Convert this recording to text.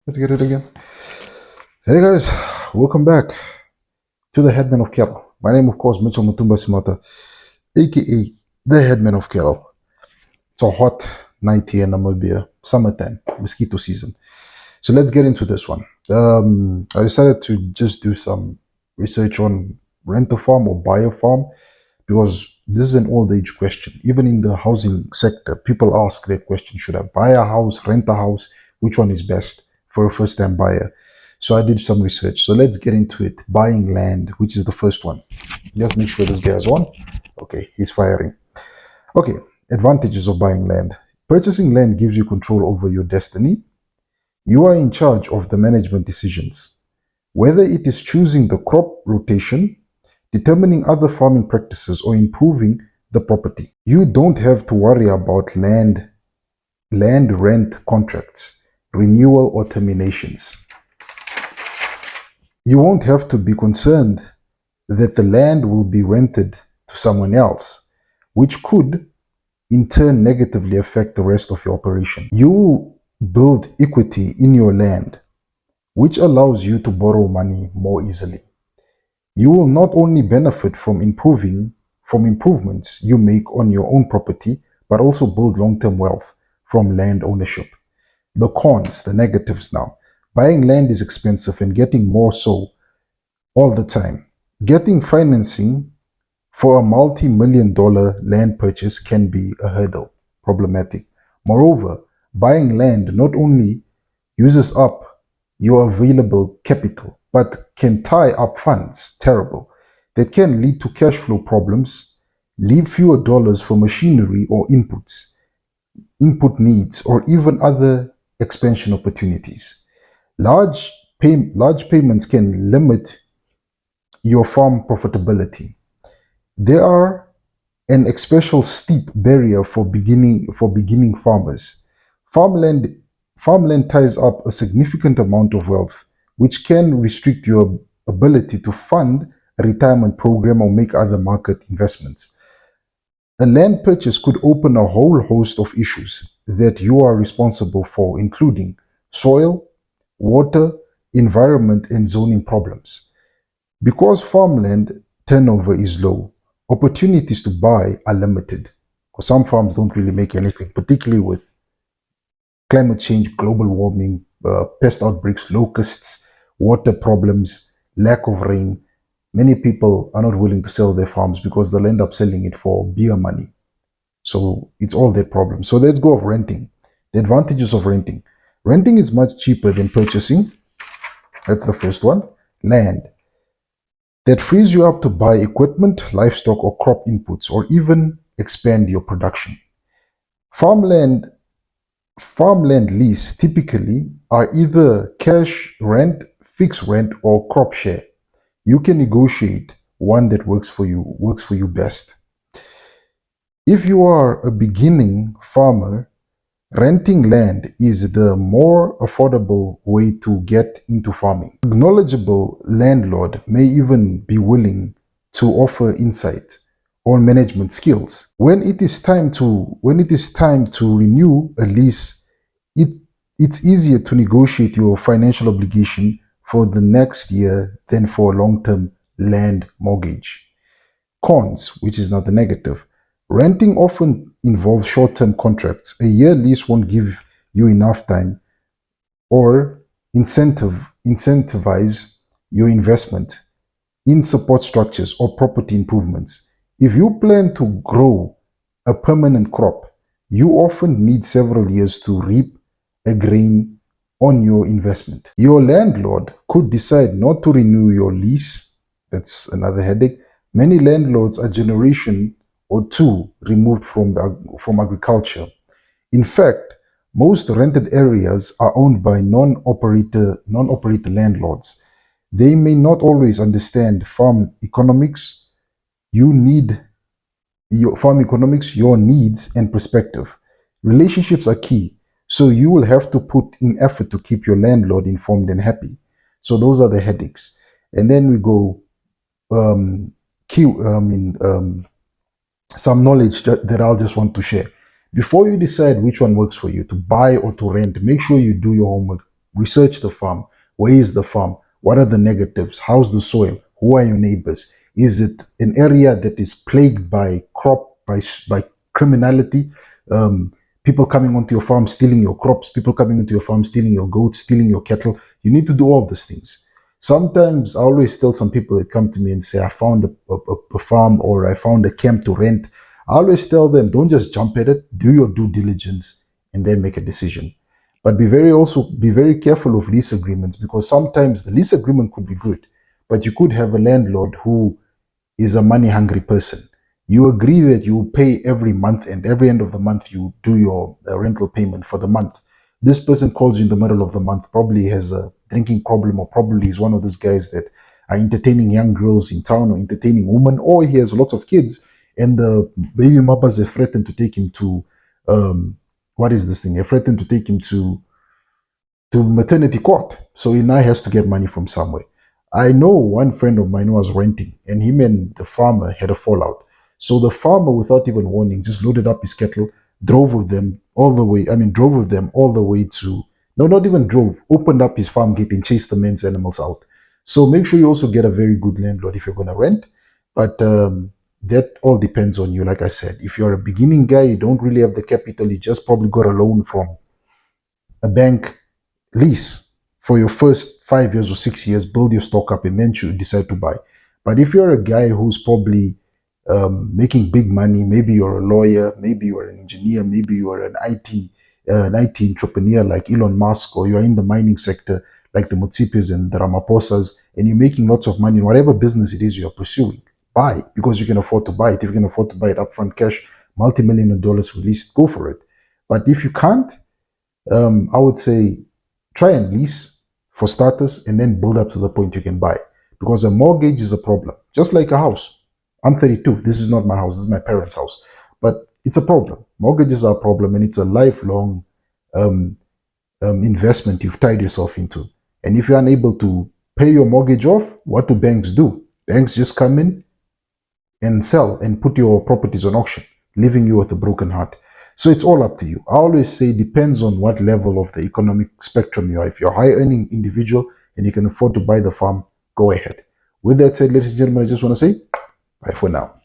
Let's get it again. Hey guys, welcome back to the Headman of Cattle. My name, of course, Mitchell Mutumba Simata, aka the Headman of Cattle. It's a hot night here in Namibia, summertime, mosquito season. So let's get into this one. I decided to just do some research on rent a farm or buy a farm because this is an old age question. Even in the housing sector, people ask that question: should I buy a house, rent a house? Which one is best for a first time buyer? So I did some research. So let's get into it. Buying land, which is the first one. Let's make sure this guy is on. Okay, he's firing. Okay, advantages of buying land. Purchasing land gives you control over your destiny. You are in charge of the management decisions, whether it is choosing the crop rotation, determining other farming practices, or improving the property. You don't have to worry about land rent contracts, renewal or terminations. You won't have to be concerned that the land will be rented to someone else, which could in turn negatively affect the rest of your operation. You will build equity in your land, which allows you to borrow money more easily. You will not only benefit from improvements you make on your own property, but also build long-term wealth from land ownership. The cons, the negatives now. Buying land is expensive and getting more so all the time. Getting financing for a multi-million dollar land purchase can be a hurdle, problematic. Moreover, buying land not only uses up your available capital, but can tie up funds, terrible, that can lead to cash flow problems, leave fewer dollars for machinery or input needs, or even other expansion opportunities. Large payments can limit your farm profitability. They are an especially steep barrier for beginning farmers. Farmland farmland ties up a significant amount of wealth, which can restrict your ability to fund a retirement program or make other market investments. A land purchase could open a whole host of issues that you are responsible for, including soil, water, environment, and zoning problems. Because farmland turnover is low, opportunities to buy are limited. Because some farms don't really make anything, particularly with climate change, global warming, pest outbreaks, locusts, water problems, lack of rain. Many people are not willing to sell their farms because they'll end up selling it for beer money. So it's all their problem. So let's go of renting. The advantages of renting. Renting is much cheaper than purchasing. That's the first one. Land. That frees you up to buy equipment, livestock, or crop inputs, or even expand your production. Farmland Farmland lease typically are either cash rent, fixed rent, or crop share. You can negotiate one that works for you best. If you are a beginning farmer, renting land is the more affordable way to get into farming. A knowledgeable landlord may even be willing to offer insight on management skills. When it is time to renew a lease, it it's easier to negotiate your financial obligation for the next year than for a long-term land mortgage. Cons, which is not the negative. Renting often involves short-term contracts. A year lease won't give you enough time or incentivize your investment in support structures or property improvements. If you plan to grow a permanent crop, you often need several years to reap a gain on your investment. Your landlord could decide not to renew your lease. That's another headache. Many landlords are generation or two removed from agriculture. In fact, most rented areas are owned by non-operator landlords. They may not always understand you need farm economics, your needs, and perspective. Relationships are key, so you will have to put in effort to keep your landlord informed and happy. So those are the headaches. And then we go um, key, in some knowledge that I'll just want to share. Before you decide which one works for you, to buy or to rent, make sure you do your homework. research the farm. Where is the farm? What are the negatives? How's the soil? Who are your neighbors? Is it an area that is plagued by by criminality? Um, People coming onto your farm stealing your crops, people coming into your farm stealing your goats, stealing your cattle. You need to do all these things. Sometimes I always tell some people that come to me and say, I found a farm or I found a camp to rent. I always tell them, don't just jump at it, do your due diligence and then make a decision. But be very careful of lease agreements, because sometimes the lease agreement could be good, but you could have a landlord who is a money hungry person. You agree that you pay every month, and every end of the month you do your rental payment for the month. This person calls you in the middle of the month, probably has a drinking problem, or probably is one of those guys that are entertaining young girls in town or entertaining women, or he has lots of kids, and the baby mamas have threatened to take him to what is this thing? They threatened to take him to maternity court. So he now has to get money from somewhere. I know one friend of mine was renting, and him and the farmer had a fallout. So the farmer, without even warning, just loaded up his cattle, drove with them all the way. I mean, drove with them all the way to, no, not even drove, opened up his farm gate and chased the man's animals out. So make sure you also get a very good landlord if you're going to rent. But that all depends on you. Like I said, if you're a beginning guy, you don't really have the capital, you just probably got a loan from a bank, lease for your first 5 years or 6 years, build your stock up, and then you decide to buy. But if you're a guy who's probably making big money, maybe you're a lawyer, maybe you're an engineer, maybe you're an IT entrepreneur like Elon Musk, or you're in the mining sector like the Mutsipis and the Ramaposas, and you're making lots of money in whatever business it is you're pursuing, buy, because you can afford to buy it. If you can afford to buy it upfront cash, multi-million of dollars released, go for it. But if you can't, I would say try and lease for starters, and then build up to the point you can buy. Because a mortgage is a problem, just like a house. I'm 32. This is not my house. This is my parents' house. But it's a problem. Mortgages are a problem, and it's a lifelong um, investment you've tied yourself into. And if you're unable to pay your mortgage off, what do banks do? Banks just come in and sell and put your properties on auction, leaving you with a broken heart. So it's all up to you. I always say it depends on what level of the economic spectrum you are. If you're a high earning individual and you can afford to buy the farm, go ahead. With that said, ladies and gentlemen, I just want to say bye for now.